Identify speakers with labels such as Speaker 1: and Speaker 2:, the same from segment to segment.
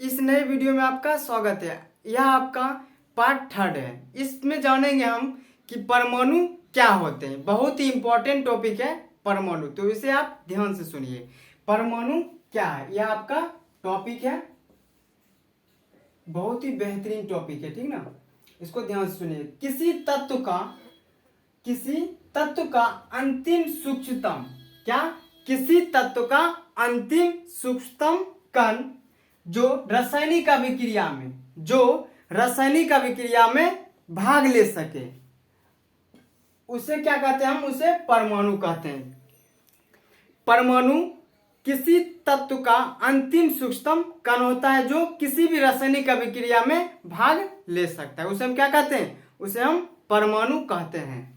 Speaker 1: इस नए वीडियो में आपका स्वागत है। यह आपका पार्ट 3 है। इसमें जानेंगे हम कि परमाणु क्या होते हैं। बहुत ही इंपॉर्टेंट टॉपिक है परमाणु, तो इसे आप ध्यान से सुनिए। परमाणु क्या है, यह आपका टॉपिक है। बहुत ही बेहतरीन टॉपिक है, ठीक ना। इसको ध्यान से सुनिए। किसी तत्व का अंतिम सूक्ष्मतम क्या किसी तत्व का अंतिम सूक्ष्मतम कण जो रासायनिक अभिक्रिया में भाग ले सके, उसे क्या कहते हैं? हम उसे परमाणु कहते हैं। परमाणु किसी तत्व का अंतिम सूक्ष्मतम कण होता है जो किसी भी रासायनिक अभिक्रिया में भाग ले सकता है। उसे हम क्या कहते हैं? उसे हम परमाणु कहते हैं।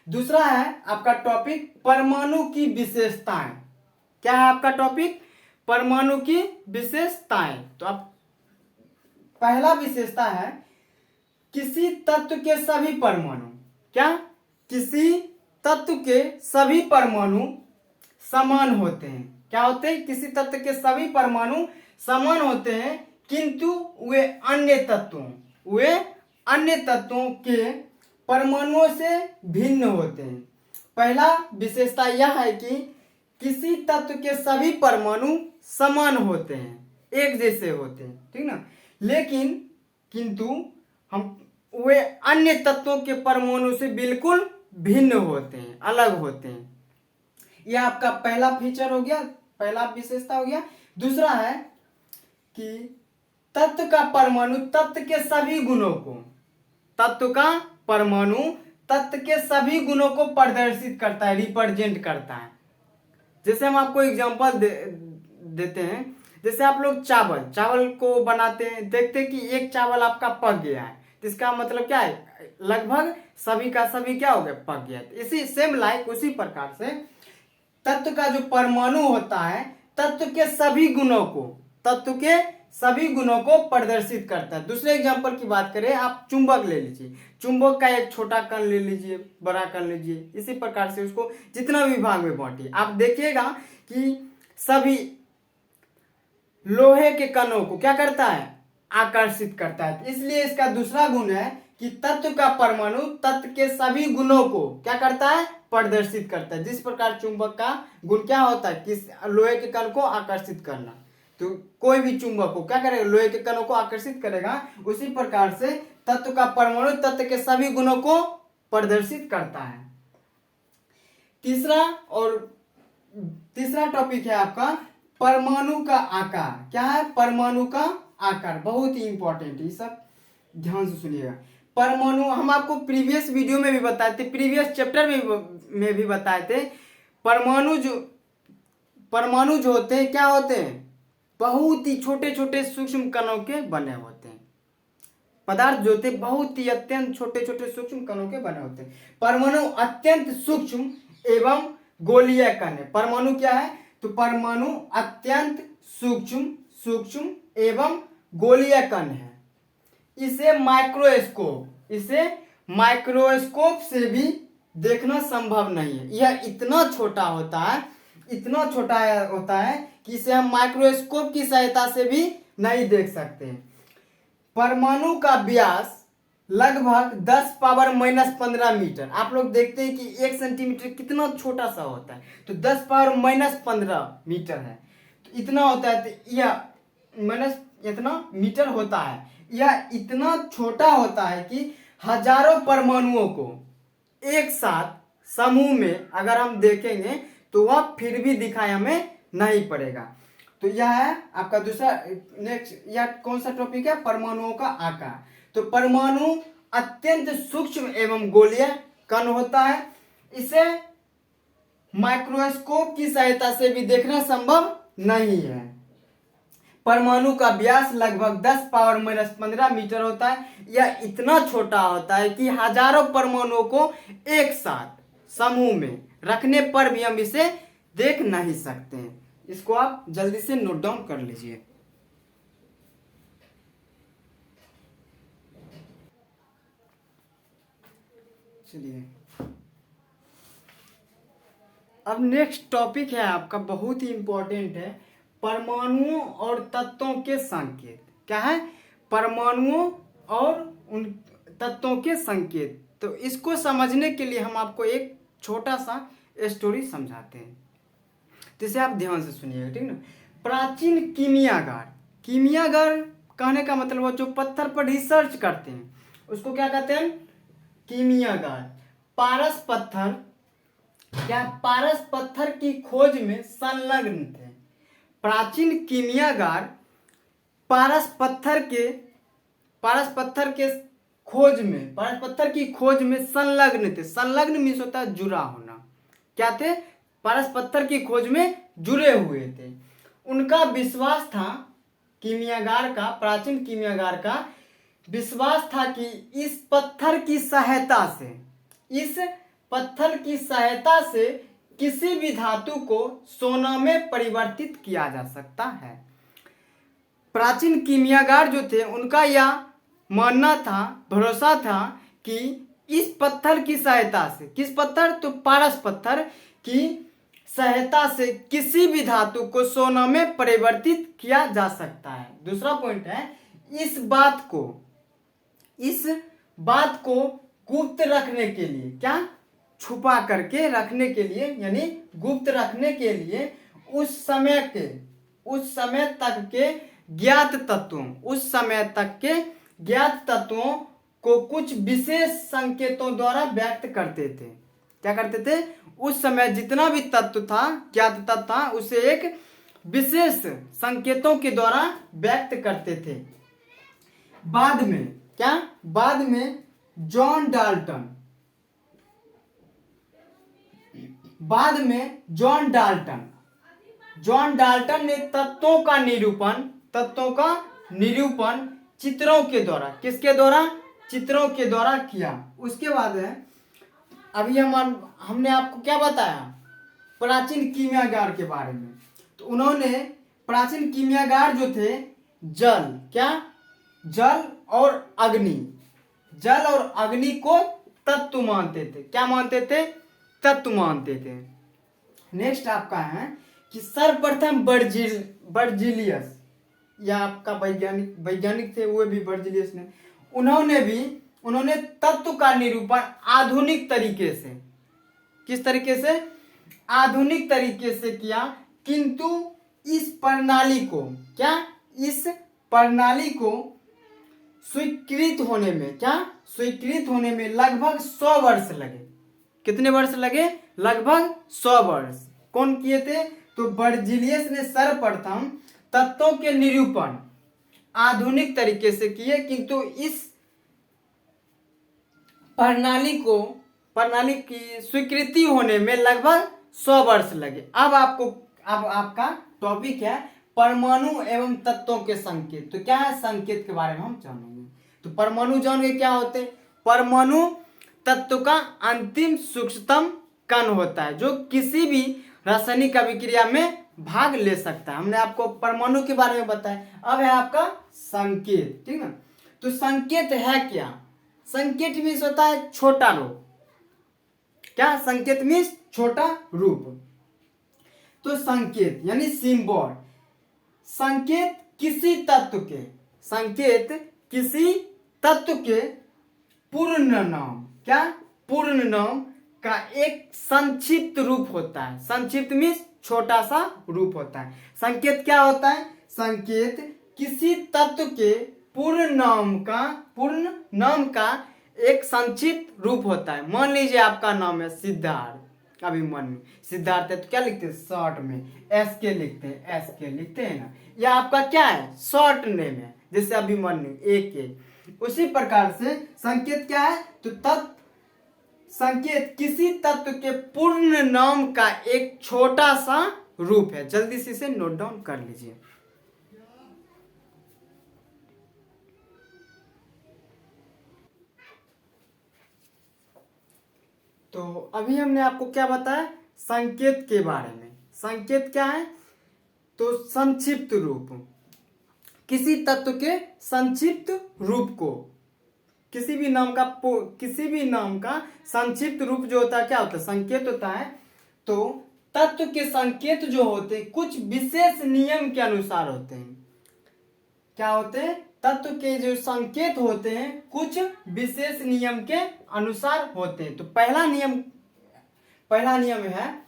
Speaker 1: दूसरा है आपका टॉपिक परमाणु की विशेषताएं। क्या है आपका टॉपिक? परमाणु की विशेषताएं। तो अब पहला विशेषता है किसी तत्व के सभी परमाणु किसी तत्व के सभी परमाणु समान होते हैं। क्या होते हैं? किसी तत्व के सभी परमाणु समान होते हैं, किंतु वे अन्य तत्वों के परमाणुओं से भिन्न होते हैं। पहला विशेषता यह है कि किसी तत्व के सभी परमाणु समान होते हैं, एक जैसे होते हैं, ठीक ना। लेकिन किंतु वे अन्य तत्वों के परमाणु से बिल्कुल भिन्न होते हैं, अलग होते हैं। यह आपका पहला फीचर हो गया, पहला विशेषता हो गया। दूसरा है कि तत्व का परमाणु तत्व के सभी गुणों को प्रदर्शित करता है, रिप्रेजेंट करता है। जैसे हम आपको एग्जांपल देते हैं। जैसे आप लोग चावल को बनाते हैं, देखते हैं कि एक चावल आपका पक गया है, तो इसका मतलब क्या है? लगभग सभी का सभी क्या हो गया? पक गया। इसी सेम लाइक उसी प्रकार से तत्व का जो परमाणु होता है तत्व के सभी गुणों को प्रदर्शित करता है। दूसरे एग्जांपल की बात करें, आप चुंबक ले लीजिए। चुंबक का एक छोटा कण ले लीजिए, बड़ा कण लीजिए, इसी प्रकार से उसको जितना भी भाग में बांटिए, आप देखिएगा कि सभी लोहे के कणों को क्या करता है? आकर्षित करता है। इसलिए इसका दूसरा गुण है कि तत्व का परमाणु तत्व के सभी गुणों को क्या करता है? प्रदर्शित करता है। जिस प्रकार चुंबक का गुण क्या होता है? किस लोहे के कण को आकर्षित करना, तो कोई भी चुंबक को क्या करेगा? लोहे के कणों को आकर्षित करेगा। उसी प्रकार से तत्व का परमाणु तत्व के सभी गुणों को प्रदर्शित करता है। तीसरा टॉपिक है आपका परमाणु का आकार। क्या है? परमाणु का आकार बहुत ही इंपॉर्टेंट है, ये सब ध्यान से सुनिएगा। परमाणु हम आपको प्रीवियस वीडियो में भी बताए थे, प्रीवियस चैप्टर में भी बताए थे। परमाणु जो होते हैं क्या होते हैं? बहुत ही छोटे छोटे सूक्ष्म कणों के बने होते हैं। पदार्थ जो होते हैं बहुत ही अत्यंत छोटे छोटे सूक्ष्म कणों के बने होते हैं। परमाणु अत्यंत सूक्ष्म एवं गोलीय कण है। परमाणु क्या है? तो परमाणु अत्यंत सूक्ष्म एवं गोलीय कण है। इसे माइक्रोस्कोप से भी देखना संभव नहीं है। यह इतना छोटा होता है कि इसे हम माइक्रोस्कोप की सहायता से भी नहीं देख सकते। परमाणु का व्यास लगभग 10 पावर -15 मीटर। आप लोग देखते हैं कि 1 सेंटीमीटर कितना छोटा सा होता है, तो 10 पावर -15 मीटर है, तो इतना होता है। तो यह इतना मीटर होता है। यह इतना छोटा होता है कि हजारों परमाणुओं को एक साथ समूह में अगर हम देखेंगे तो वह फिर भी दिखाई हमें नहीं पड़ेगा। तो यह है आपका दूसरा। नेक्स्ट यह कौन सा टॉपिक है? परमाणुओं का आकार। तो परमाणु अत्यंत सूक्ष्म एवं गोलीय कण होता है। इसे माइक्रोस्कोप की सहायता से भी देखना संभव नहीं है। परमाणु का व्यास लगभग 10 पावर -15 मीटर होता है। यह इतना छोटा होता है कि हजारों परमाणुओं को एक साथ समूह में रखने पर भी हम इसे देख नहीं सकते हैं। इसको आप जल्दी से नोट डाउन कर लीजिए। चलिए, अब नेक्स्ट टॉपिक है आपका, बहुत ही इंपॉर्टेंट है, परमाणुओं और तत्वों के संकेत। क्या है? परमाणुओं और उन तत्वों के संकेत। तो इसको समझने के लिए हम आपको एक छोटा सा स्टोरी समझाते हैं, तो इसे आप ध्यान से सुनिएगा, ठीक ना। प्राचीन कीमियागार, कीमियागार कहने का मतलब वो जो पत्थर पर रिसर्च करते हैं उसको क्या कहते हैं? कीमियागार। पारस पत्थर, क्या पारस पत्थर की खोज में संलग्न थे। प्राचीन कीमियागार पारस पत्थर की खोज में संलग्न थे। संलग्न मीन्स होता है जुड़ा होना। क्या थे? पारस पत्थर की खोज में जुड़े हुए थे। उनका विश्वास था, प्राचीन कीमियागार का विश्वास था कि इस पत्थर की सहायता से किसी भी धातु को सोना में परिवर्तित किया जा सकता है। प्राचीन कीमियागार जो थे उनका यह मानना था, भरोसा था कि इस पत्थर की सहायता से, किस पत्थर? तो पारस पत्थर की सहायता से किसी भी धातु को सोना में परिवर्तित किया जा सकता है। दूसरा पॉइंट है, इस बात को गुप्त रखने के लिए, क्या? छुपा करके रखने के लिए, यानी गुप्त रखने के लिए उस समय तक के ज्ञात तत्वों को कुछ विशेष संकेतों द्वारा व्यक्त करते थे। क्या करते थे? उस समय जितना भी तत्व था, ज्ञात तत्व था, उसे एक विशेष संकेतों के द्वारा व्यक्त करते थे। बाद में जॉन डाल्टन ने तत्वों का निरूपण चित्रों के द्वारा, किसके द्वारा? चित्रों के द्वारा किया। उसके बाद है, अभी हमने आपको क्या बताया? प्राचीन कीमियागार के बारे में। तो उन्होंने, प्राचीन कीमियागार जो थे, जल और अग्नि को तत्व मानते थे। क्या मानते थे? तत्व मानते थे। नेक्स्ट आपका है कि सर्वप्रथम बर्जिलियस, या आपका वैज्ञानिक थे, वो भी बर्जिलियस ने, उन्होंने तत्व का निरूपण आधुनिक तरीके से, किस तरीके से? आधुनिक तरीके से किया, किंतु इस प्रणाली को स्वीकृत होने में लगभग 100 वर्ष लगे। कितने वर्ष लगे? लगभग 100 वर्ष। कौन किए थे? तो बर्जिलियस ने सर्वप्रथम तत्वों के निरूपण आधुनिक तरीके से किए, किंतु इस प्रणाली की स्वीकृति होने में लगभग 100 वर्ष लगे। अब आपका टॉपिक है परमाणु एवं तत्वों के संकेत। तो क्या है? संकेत के बारे में हम जानेंगे। तो परमाणु जानेंगे क्या होते? परमाणु तत्व का अंतिम सूक्ष्मतम कण होता है जो किसी भी रासायनिक अभिक्रिया में भाग ले सकता है। हमने आपको परमाणु के बारे में बताया। अब है आपका संकेत, ठीक ना। तो संकेत है क्या? संकेत मीन्स होता है छोटा रूप। क्या? संकेत मीन्स छोटा रूप। तो संकेत यानी सिंबल, संकेत किसी तत्व के पूर्ण नाम, क्या? पूर्ण नाम का एक संक्षिप्त रूप होता है। संक्षिप्त मीन्स छोटा सा रूप होता है। संकेत क्या होता है? संकेत किसी तत्व के पूर्ण नाम का एक संक्षिप्त रूप होता है। मान लीजिए आपका नाम है सिद्धार्थ, अभिमन्यु। सिद्धार्थ है तो क्या लिखते हैं? शॉर्ट में एस के लिखते हैं ना। यह आपका क्या है? शॉर्ट नेम है, जैसे अभिमन्यु AK। उसी प्रकार से संकेत क्या है? तो संकेत किसी तत्व के पूर्ण नाम का एक छोटा सा रूप है। जल्दी से इसे नोट डाउन कर लीजिए। तो अभी हमने आपको क्या बताया? संकेत के बारे में। संकेत क्या है? तो संक्षिप्त रूप, किसी तत्व के संक्षिप्त रूप को, किसी भी नाम का संक्षिप्त रूप जो होता है क्या होता है? संकेत होता है। तो तत्व के संकेत जो होते हैं कुछ विशेष नियम के अनुसार होते हैं। क्या होते हैं? तत्व के जो संकेत होते हैं कुछ विशेष नियम के अनुसार होते हैं। तो पहला नियम है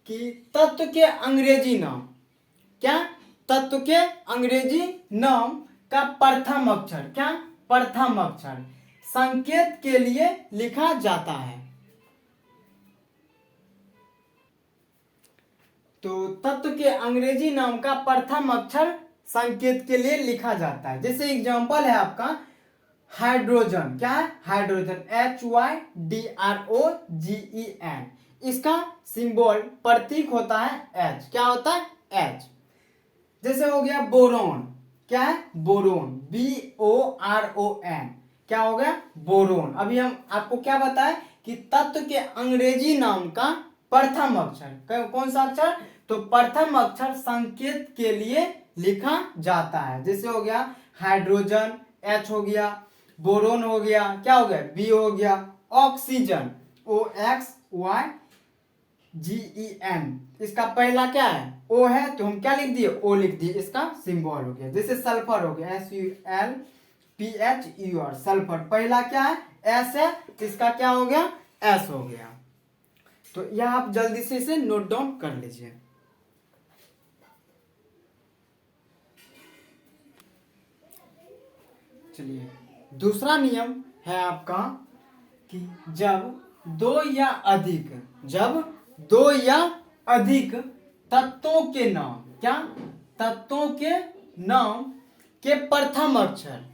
Speaker 1: कि तत्व के अंग्रेजी नाम, क्या? तत्व के अंग्रेजी नाम का प्रथम अक्षर, क्या? प्रथम अक्षर संकेत के लिए लिखा जाता है। तो तत्व के अंग्रेजी नाम का प्रथम अक्षर संकेत के लिए लिखा जाता है। जैसे एग्जांपल है आपका हाइड्रोजन, क्या है? हाइड्रोजन HYDROGEN, इसका सिंबल प्रतीक होता है H, क्या होता है? H। जैसे हो गया बोरोन, क्या है? बोरोन BORON, क्या हो गया? बोरोन। अभी हम आपको क्या बताएं कि तत्व के अंग्रेजी नाम का प्रथम अक्षर, कौन सा अक्षर? तो प्रथम अक्षर संकेत के लिए लिखा जाता है। जैसे हो गया हाइड्रोजन H हो गया, बोरोन हो गया, क्या हो गया? B हो गया, ऑक्सीजन OXYGEN, इसका पहला क्या है? O है, तो हम क्या लिख दिए? O लिख दिए, इसका सिंबल हो गया। जैसे सल्फर हो गया SULPHUR, सल्फर पहला क्या है? S है, इसका क्या हो गया? S हो गया। तो यह आप जल्दी से इसे नोट डाउन कर लीजिए। चलिए, दूसरा नियम है आपका कि जब दो या अधिक तत्वों के नाम, क्या? तत्वों के नाम के प्रथम अक्षर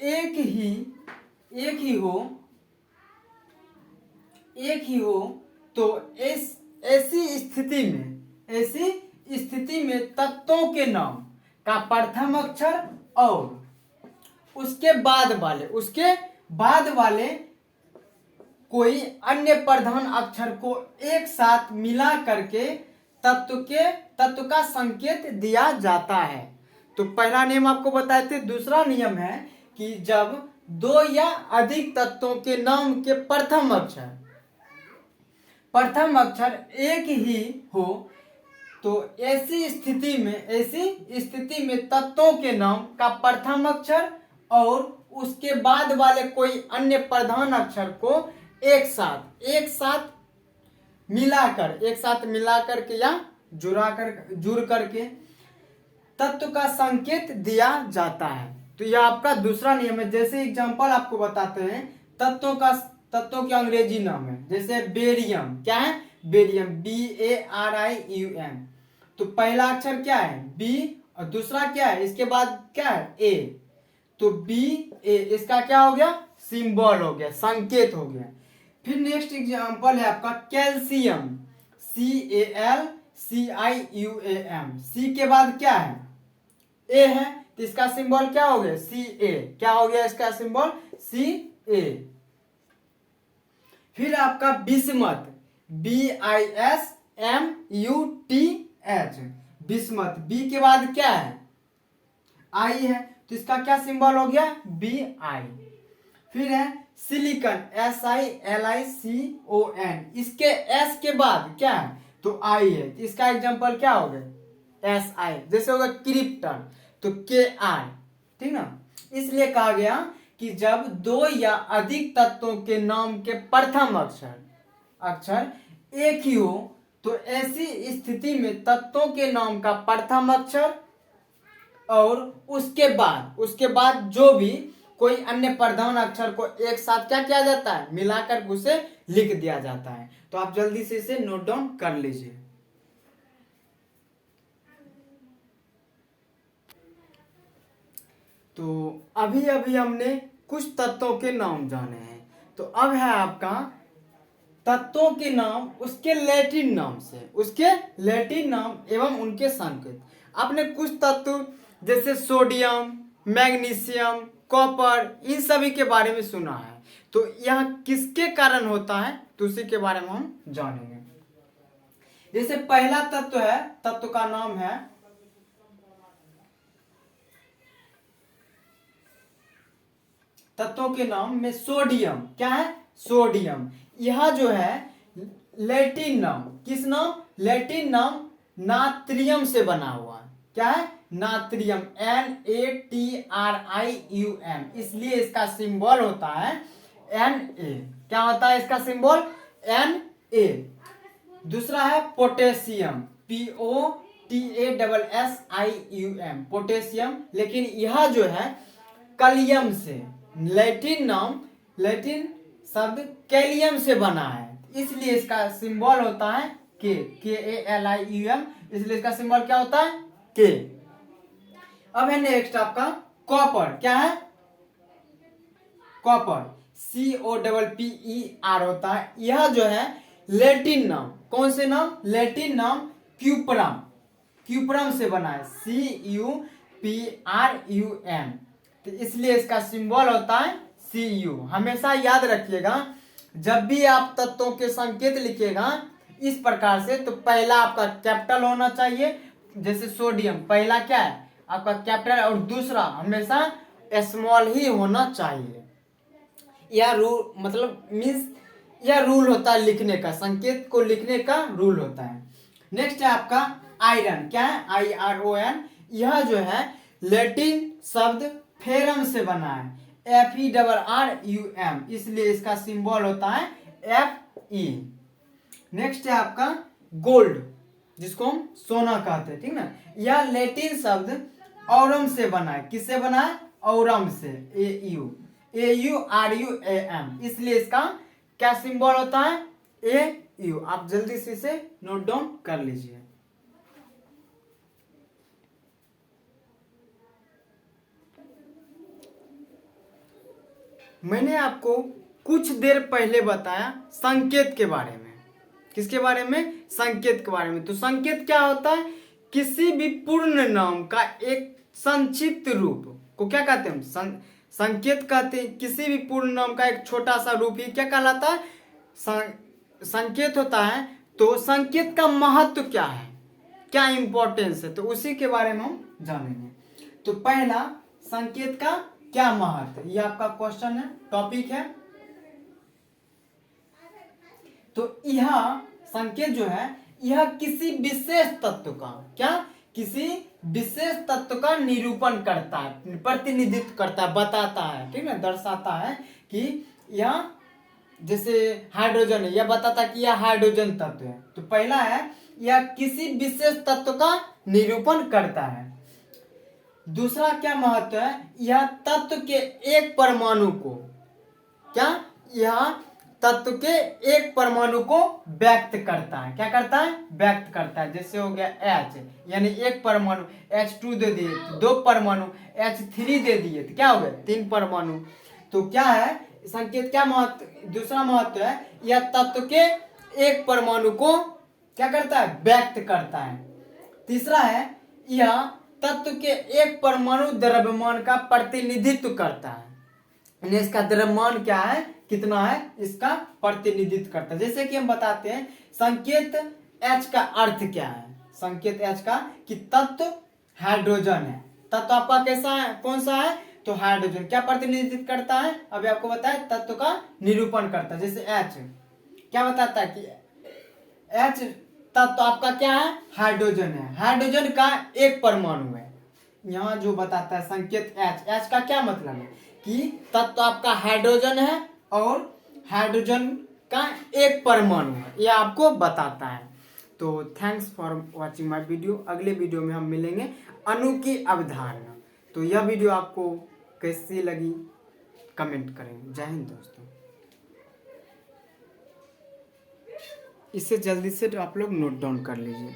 Speaker 1: एक ही हो तो ऐसी स्थिति में तत्वों के नाम का प्रथम अक्षर और उसके बाद वाले कोई अन्य प्रधान अक्षर को एक साथ मिला करके तत्व का संकेत दिया जाता है। तो पहला नियम आपको बताए थे। दूसरा नियम है कि जब दो या अधिक तत्वों के नाम के प्रथम अक्षर एक ही हो तो ऐसी स्थिति में तत्वों के नाम का प्रथम अक्षर और उसके बाद वाले कोई अन्य प्रधान अक्षर को एक साथ मिलाकर के या जुड़ करके तत्व का संकेत दिया जाता है। तो यह आपका दूसरा नियम है। जैसे एग्जांपल आपको बताते हैं, तत्वों के अंग्रेजी नाम है। जैसे बेरियम, क्या है? बेरियम BARIUM, तो पहला अक्षर क्या है? B और दूसरा क्या है? इसके बाद क्या है? A, तो BA, इसका क्या हो गया? सिंबल हो गया, संकेत हो गया। फिर नेक्स्ट एग्जांपल है आपका कैल्शियम CALCIUM, C के बाद क्या है? A है, तो इसका सिंबल क्या हो गया? CA, क्या हो गया इसका सिंबल? CA। फिर आपका बिस्मथ BISMUTH, बिस्मथ, B के बाद क्या है? I है, तो इसका क्या सिंबल हो गया? BI। फिर है सिलिकॉन SILICON, इसके S के बाद क्या है? तो I है, तो इसका एग्जांपल क्या हो गया? SI। जैसे होगा क्रिप्टन, तो KI, ठीक ना? इसलिए कहा गया कि जब दो या अधिक तत्वों के नाम के प्रथम अक्षर एक ही हो तो ऐसी स्थिति में तत्वों के नाम का प्रथम अक्षर और उसके बाद जो भी कोई अन्य प्रधान अक्षर को एक साथ क्या किया जाता है? मिलाकर उसे लिख दिया जाता है। तो आप जल्दी से इसे नोट डाउन कर लीजिए। तो अभी हमने कुछ तत्वों के नाम जाने हैं। तो अब है आपका तत्वों के नाम उसके लैटिन नाम एवं उनके संकेत। आपने कुछ तत्व जैसे सोडियम, मैग्नीशियम, कॉपर, इन सभी के बारे में सुना है। तो यह किसके कारण होता है? तो उसी के बारे में हम जानेंगे। जैसे पहला तत्व का नाम है तत्वों के नाम में सोडियम, क्या है? सोडियम। यह जो है लैटिन नाम, किस नाम? लैटिन नाम नात्रियम से बना हुआ। क्या है? नात्रियम, NaTrium, इसलिए इसका सिंबल होता है Na। क्या होता है इसका सिंबल? Na। दूसरा है पोटेशियम, POTASSIUM, पोटेशियम, लेकिन यह जो है कलियम से, लैटिन नाम, लैटिन शब्द कैलियम से बना है, इसलिए इसका सिंबल होता है KALIUM, इसलिए इसका सिंबल क्या होता है? K। अब है नेक्स्ट आपका कॉपर। क्या है? कॉपर, COPPER होता है। यह जो है लैटिन नाम, कौन से नाम? लैटिन नाम क्यूपरम, क्यूपरम से बना है, CUPRUM, तो इसलिए इसका सिंबल होता है Cu। हमेशा याद रखिएगा, जब भी आप तत्वों के संकेत लिखिएगा इस प्रकार से, तो पहला आपका कैपिटल होना चाहिए, जैसे सोडियम, पहला क्या है आपका कैपिटल, और दूसरा हमेशा स्मॉल ही होना चाहिए। यह रूल मतलब मीन्स यह रूल होता है लिखने का, संकेत को लिखने का रूल होता है। नेक्स्ट है आपका आयरन। क्या है? IRON। यह जो है लैटिन शब्द फेरम से बना है, FERRUM, इसलिए इसका सिंबल होता है Fe। नेक्स्ट है आपका गोल्ड, जिसको हम सोना कहते हैं, ठीक ना। यह लैटिन शब्द औरम से बना है, किससे बना है? औरम से, AURUAM, इसलिए इसका क्या सिंबल होता है? AU। आप जल्दी से इसे नोट डाउन कर लीजिए। मैंने आपको कुछ देर पहले बताया संकेत के बारे में। किसके बारे में? संकेत के बारे में। तो संकेत क्या होता है? किसी भी पूर्ण नाम का एक संक्षिप्त रूप को क्या कहते हैं? संकेत कहते हैं। किसी भी पूर्ण नाम का एक छोटा सा रूप ही क्या कहलाता है? संकेत होता है। तो संकेत का महत्व क्या है, क्या इंपॉर्टेंस है, तो उसी के बारे में हम जानेंगे। तो पहला, संकेत का क्या महत्व, ये आपका क्वेश्चन है, टॉपिक है। तो यह संकेत जो है, यह किसी विशेष तत्व का, क्या, किसी विशेष तत्व का निरूपण करता है, प्रतिनिधित्व करता है, बताता है, ठीक है, दर्शाता है कि यह, जैसे हाइड्रोजन है, यह बताता है कि यह हाइड्रोजन तत्व है। तो पहला है, यह किसी विशेष तत्व का निरूपण करता है। दूसरा क्या महत्व है? यह तत्व के एक परमाणु को, क्या, यह तत्व के एक परमाणु को व्यक्त करता है। क्या करता है? व्यक्त करता है। जैसे हो गया H, यानी एक परमाणु, H2 दे दिए तो 2 परमाणु, H3 दे दिए तो क्या हो गया? 3 परमाणु। तो क्या है संकेत? क्या महत्व? दूसरा महत्व है, यह तत्व के एक परमाणु को क्या करता है? व्यक्त करता है। तीसरा है, यह तत्व के एक परमाणु द्रव्यमान का प्रतिनिधित्व करता है, यानी इसका द्रव्यमान क्या है, कितना है, इसका प्रतिनिधित्व करता है। जैसे कि हम बताते हैं संकेत H का अर्थ क्या है। संकेत H का कि तत्व हाइड्रोजन है। तत्व आपका कैसा है, कौन सा है? तो हाइड्रोजन। क्या प्रतिनिधित्व करता है? अभी आपको बताया, तत्व का निरूपण करता है। जैसे H क्या बताता है कि H तत्व आपका क्या है? हाइड्रोजन है। हाइड्रोजन का एक परमाणु है। यहाँ जो बताता है संकेत H का क्या मतलब है कि तत्व आपका हाइड्रोजन है और हाइड्रोजन का एक परमाणु है, यह आपको बताता है। तो thanks for watching my video. अगले वीडियो में हम मिलेंगे अणु की अवधारणा। तो यह वीडियो आपको कैसी लगी कमेंट करें। जय हिंद दोस्तों। इसे जल्दी से आप लोग नोट डाउन कर लीजिए।